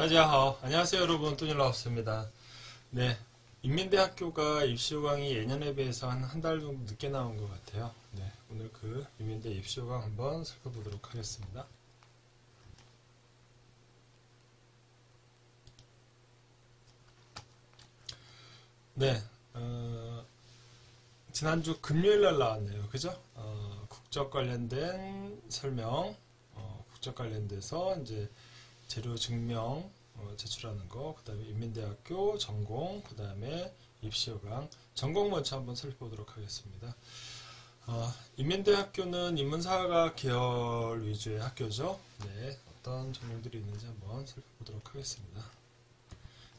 다지하오. 안녕하세요 여러분, 뚜닐라우스입니다. 네, 인민대학교가 입시요강이 예년에 비해서 한 달 정도 늦게 나온 것 같아요. 네, 오늘 그 인민대 입시요강 한번 살펴보도록 하겠습니다. 네, 지난주 금요일날 나왔네요. 그죠? 국적 관련된 설명, 국적 관련돼서 이제 재료 증명 제출하는 거, 그 다음에 인민대학교 전공, 그 다음에 입시요강. 전공 먼저 한번 살펴보도록 하겠습니다. 인민대학교는 인문사과 계열 위주의 학교죠. 네, 어떤 전공들이 있는지 한번 살펴보도록 하겠습니다.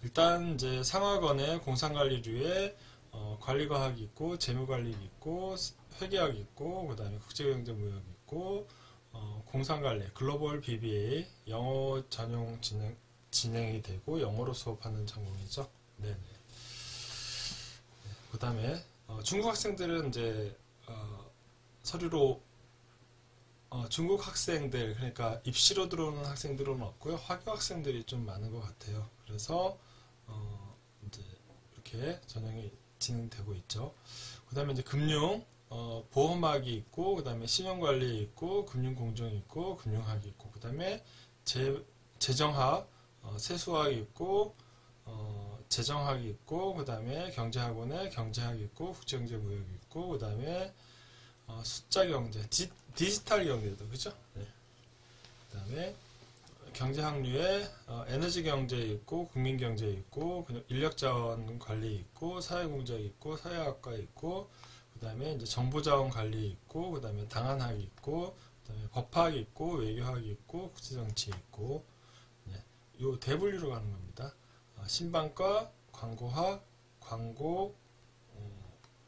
일단 이제 상하권에 공상관리류에 관리과학이 있고, 재무관리 있고, 회계학이 있고, 그 다음에 국제경제무역이 있고, 공상관리, 글로벌 BBA, 영어 전용 진행이 되고, 영어로 수업하는 전공이죠. 네네. 그 다음에, 중국 학생들은 이제, 서류로, 중국 학생들, 그러니까 입시로 들어오는 학생들은 없고요. 화교 학생들이 좀 많은 것 같아요. 그래서, 이제, 이렇게 전형이 진행되고 있죠. 그 다음에 이제 금융, 보험학이 있고, 그 다음에 신용관리 있고, 금융공정이 있고, 금융학이 있고, 그 다음에 재정학, 세수학이 있고, 재정학이 있고, 그 다음에 경제학원에 경제학이 있고, 국제경제무역이 있고, 그 다음에 숫자경제, 디지털 경제도, 그죠? 네. 그 다음에 경제학류에 에너지경제 있고, 국민경제 있고, 인력자원 관리 있고, 사회공작 있고, 사회학과 있고, 그 다음에 이제 정보자원 관리 있고, 그 다음에 당한학이 있고, 그 다음에 법학이 있고, 외교학이 있고, 국제정치 있고, 네. 요 대분류로 가는 겁니다. 신방과, 광고학, 광고,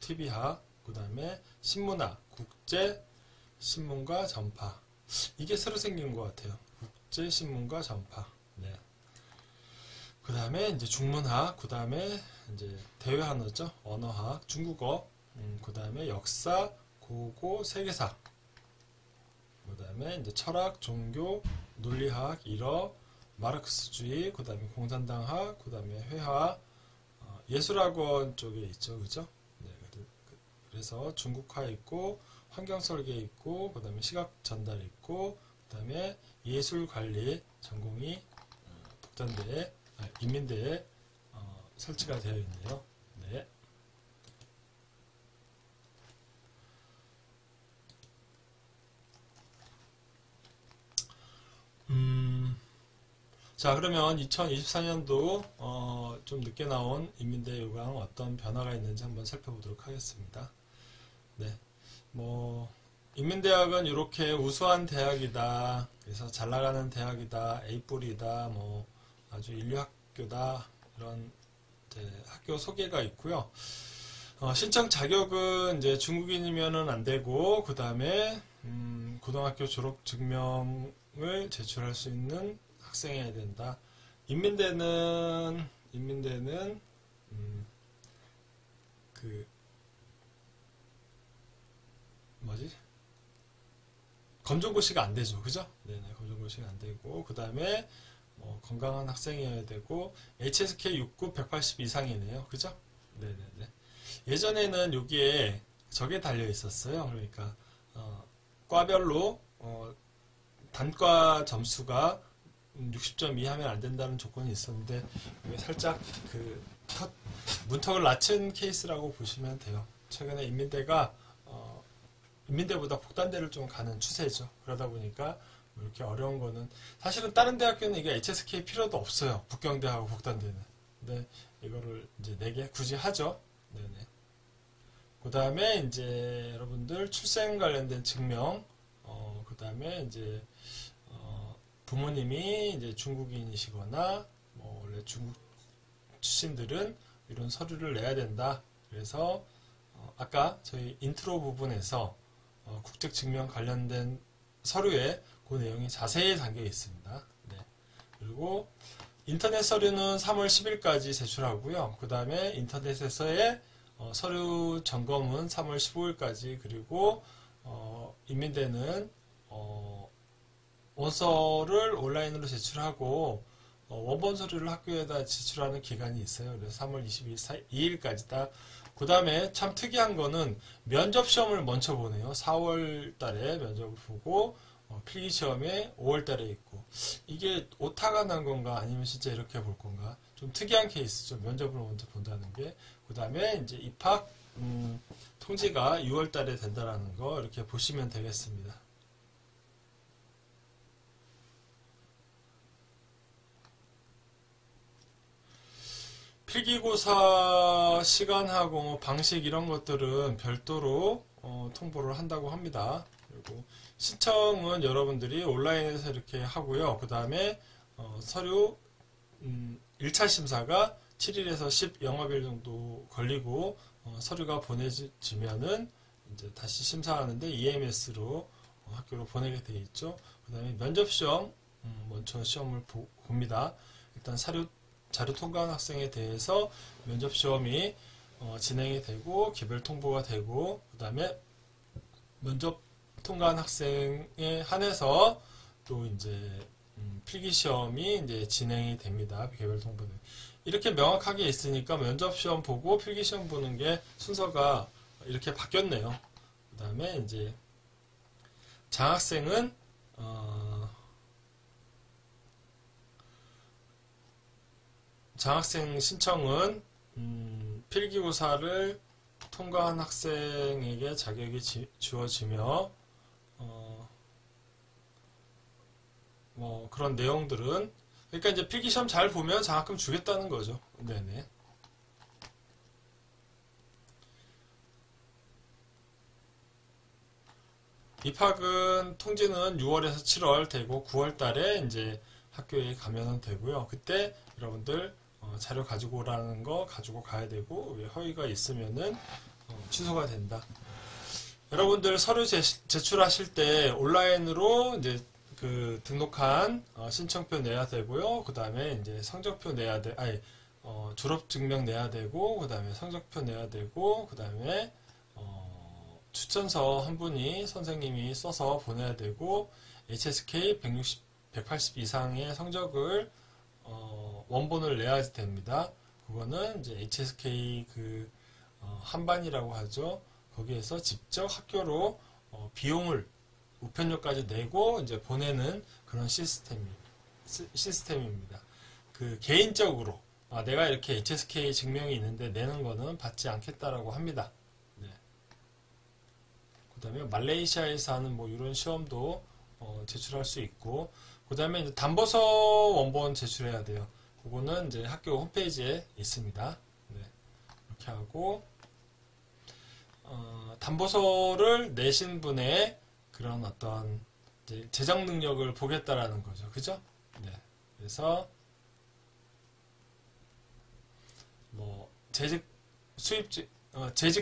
TV학, 그 다음에 신문학, 국제, 신문과 전파. 이게 새로 생긴 것 같아요. 국제, 신문과 전파. 네. 그 다음에 이제 중문학, 그 다음에 이제 대외한어죠. 언어학, 중국어, 그 다음에 역사, 고고, 세계사, 그 다음에 이제 철학, 종교, 논리학, 일어, 마르크스주의, 그 다음에 공산당학, 그 다음에 회화, 예술학원 쪽에 있죠, 그죠? 네, 그래서 중국화 있고, 환경설계 있고, 그 다음에 시각 전달 있고, 그 다음에 예술관리 전공이 북단대에, 인민대에 설치가 되어 있네요. 네. 자, 그러면 2024년도 좀 늦게 나온 인민대 요강 어떤 변화가 있는지 한번 살펴보도록 하겠습니다. 네, 뭐 인민대학은 이렇게 우수한 대학이다, 그래서 잘 나가는 대학이다, A뿔이다, 뭐 아주 인류학교다, 이런 이제 학교 소개가 있고요. 신청 자격은 이제 중국인이면은 안 되고, 그 다음에 고등학교 졸업 증명을 제출할 수 있는 학생이어야 된다. 인민대는 그 뭐지? 검정고시가 안 되죠, 그죠? 네네, 검정고시가 안 되고, 그 다음에 건강한 학생이어야 되고, HSK 69 180 이상이네요, 그죠? 네네네. 예전에는 여기에 저게 달려 있었어요. 그러니까 과별로 단과 점수가 60점 이하면 안 된다는 조건이 있었는데, 이게 살짝 문턱을 낮춘 케이스라고 보시면 돼요. 최근에 인민대보다 북단대를 좀 가는 추세죠. 그러다 보니까 이렇게 어려운 거는, 사실은 다른 대학교는 이게 HSK 필요도 없어요. 북경대하고 북단대는. 근데 이거를 이제 4개 굳이 하죠. 네네. 그 다음에 이제 여러분들 출생 관련된 증명, 그 다음에 이제 부모님이 이제 중국인이시거나 뭐 원래 중국 출신들은 이런 서류를 내야 된다. 그래서 아까 저희 인트로 부분에서 국적 증명 관련된 서류에 그 내용이 자세히 담겨 있습니다. 네. 그리고 인터넷 서류는 3월 10일까지 제출하고요. 그 다음에 인터넷에서의 서류 점검은 3월 15일까지, 그리고 인민대는 원서를 온라인으로 제출하고 원본 서류를 학교에다 제출하는 기간이 있어요. 그래서 3월 22일까지다. 그 다음에 참 특이한 거는 면접 시험을 먼저 보내요. 4월 달에 면접을 보고 필기 시험에 5월 달에 있고, 이게 오타가 난 건가 아니면 진짜 이렇게 볼 건가, 좀 특이한 케이스죠. 면접을 먼저 본다는 게. 그 다음에 이제 입학 통지가 6월 달에 된다라는 거 이렇게 보시면 되겠습니다. 필기고사 시간하고 방식 이런 것들은 별도로 통보를 한다고 합니다. 그리고 신청은 여러분들이 온라인에서 이렇게 하고요. 그 다음에 서류 1차 심사가 7일에서 10 영업일 정도 걸리고 서류가 보내지면은 이제 다시 심사하는데 EMS로 학교로 보내게 되어 있죠. 그 다음에 면접 시험 먼저 시험을 봅니다. 일단 자료 통과한 학생에 대해서 면접 시험이 진행이 되고 개별 통보가 되고, 그 다음에 면접 통과한 학생에 한해서 또 이제 필기 시험이 이제 진행이 됩니다. 개별 통보는 이렇게 명확하게 있으니까 면접 시험 보고 필기 시험 보는 게 순서가 이렇게 바뀌었네요. 그 다음에 이제 장학생은 장학생 신청은 필기고사를 통과한 학생에게 자격이 주어지며 뭐 그런 내용들은, 그러니까 이제 필기시험 잘 보면 장학금 주겠다는 거죠. 네네. 입학은 통지는 6월에서 7월 되고 9월 달에 이제 학교에 가면 되고요. 그때 여러분들 자료 가지고 오라는 거 가지고 가야 되고, 허위가 있으면은 취소가 된다. 여러분들 서류 제출하실 때 온라인으로 이제 그 등록한 신청표 내야 되고요. 그 다음에 이제 성적표 내야 졸업 증명 내야 되고, 그 다음에 성적표 내야 되고, 그 다음에 추천서 한 분이 선생님이 써서 보내야 되고, HSK 180 이상의 성적을 원본을 내야지 됩니다. 그거는 이제 HSK 한반이라고 하죠. 거기에서 직접 학교로 비용을 우편료까지 내고 이제 보내는 그런 시스템입니다. 그 개인적으로 내가 이렇게 HSK 증명이 있는데 내는 거는 받지 않겠다라고 합니다. 네. 그 다음에 말레이시아에서 하는 뭐 이런 시험도 제출할 수 있고, 그 다음에 이제 담보서 원본 제출해야 돼요. 그거는 이제 학교 홈페이지에 있습니다. 네. 이렇게 하고, 담보서를 내신 분의 그런 어떤 이제 재정 능력을 보겠다라는 거죠. 그죠? 네. 그래서 뭐 재직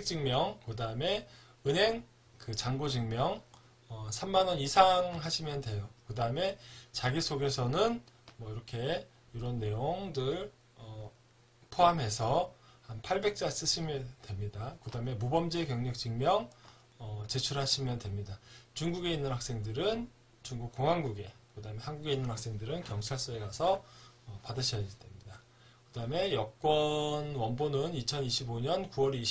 증명, 그 다음에 은행 그 잔고 증명 3만 원 이상 하시면 돼요. 그 다음에 자기소개서는 뭐 이렇게 이런 내용들 포함해서 한 800자 쓰시면 됩니다. 그 다음에 무범죄 경력 증명 제출하시면 됩니다. 중국에 있는 학생들은 중국 공안국에, 그 다음에 한국에 있는 학생들은 경찰서에 가서 받으셔야 됩니다. 그 다음에 여권 원본은 2025년 9월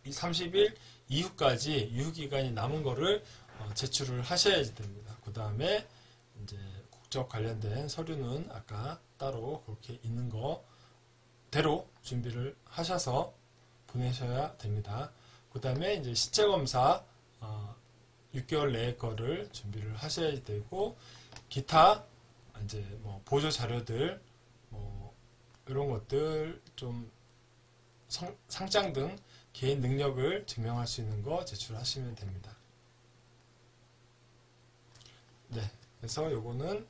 30일 이후까지 유효기간이 남은 거를 제출을 하셔야 됩니다. 그 다음에 이제 국적 관련된 서류는 아까 따로 그렇게 있는 거대로 준비를 하셔서 보내셔야 됩니다. 그 다음에 이제 신체검사 6개월 내의 거를 준비를 하셔야 되고, 기타 이제 뭐 보조 자료들 뭐 이런 것들 좀 상장 등 개인 능력을 증명할 수 있는 거 제출하시면 됩니다. 네, 그래서 요거는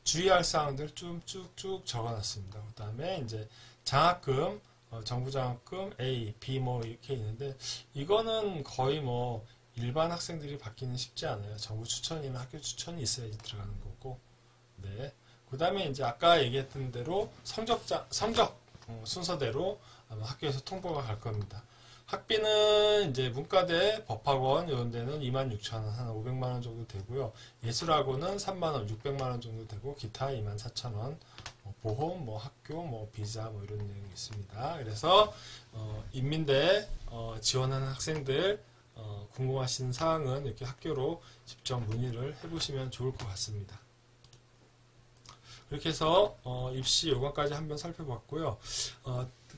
주의할 사항들 좀 쭉쭉 적어놨습니다. 그 다음에 이제 장학금, 정부 장학금 A, B 뭐 이렇게 있는데, 이거는 거의 뭐 일반 학생들이 받기는 쉽지 않아요. 정부 추천이나 학교 추천이 있어야지 들어가는 거고. 네. 그 다음에 이제 아까 얘기했던 대로 성적 순서대로 아마 학교에서 통보가 갈 겁니다. 학비는 이제 문과대, 법학원 이런 데는 26,000원, 한 500만 원 정도 되고요. 예술학원은 3만 원, 600만 원 정도 되고 기타 24,000원. 보험, 뭐 학교, 뭐 비자 뭐 이런 내용이 있습니다. 그래서 인민대 지원하는 학생들 궁금하신 사항은 이렇게 학교로 직접 문의를 해보시면 좋을 것 같습니다. 그렇게 해서 입시 요건까지 한번 살펴봤고요.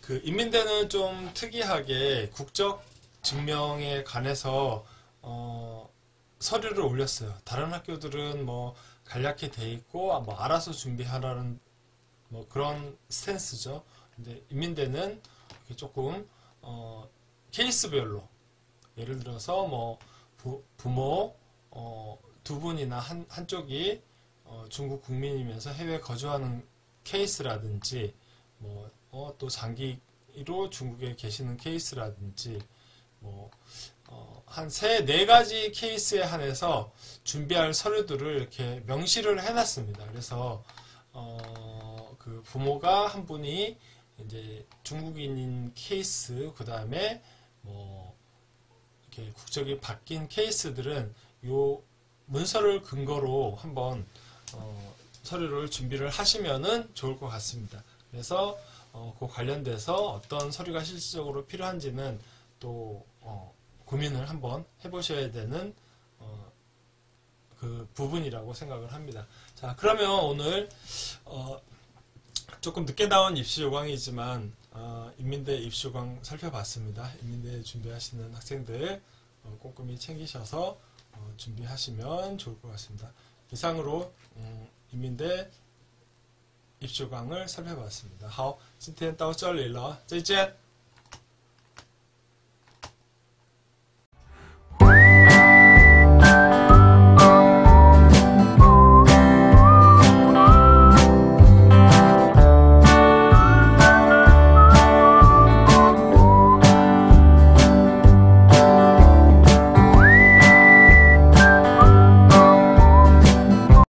그 인민대는 좀 특이하게 국적 증명에 관해서 서류를 올렸어요. 다른 학교들은 뭐 간략히 돼 있고 뭐 알아서 준비하라는 뭐 그런 스탠스죠. 근데 인민대는 조금 케이스별로 예를 들어서 뭐 부모 두 분이나 한쪽이 중국 국민이면서 해외 거주하는 케이스라든지 뭐 또 장기로 중국에 계시는 케이스라든지 뭐 한 네 가지 케이스에 한해서 준비할 서류들을 이렇게 명시를 해놨습니다. 그래서 그 부모가 한 분이 이제 중국인인 케이스, 그 다음에 뭐 이렇게 국적이 바뀐 케이스들은 요 문서를 근거로 한번 서류를 준비를 하시면은 좋을 것 같습니다. 그래서 그 관련돼서 어떤 서류가 실질적으로 필요한지는 또 고민을 한번 해보셔야 되는 그 부분이라고 생각을 합니다. 자, 그러면 오늘 조금 늦게 나온 입시 요강이지만 인민대 입시 요강 살펴봤습니다. 인민대 준비하시는 학생들 꼼꼼히 챙기셔서 준비하시면 좋을 것 같습니다. 이상으로 인민대 입시 요강을 살펴봤습니다. 好，今天到这里了，再见。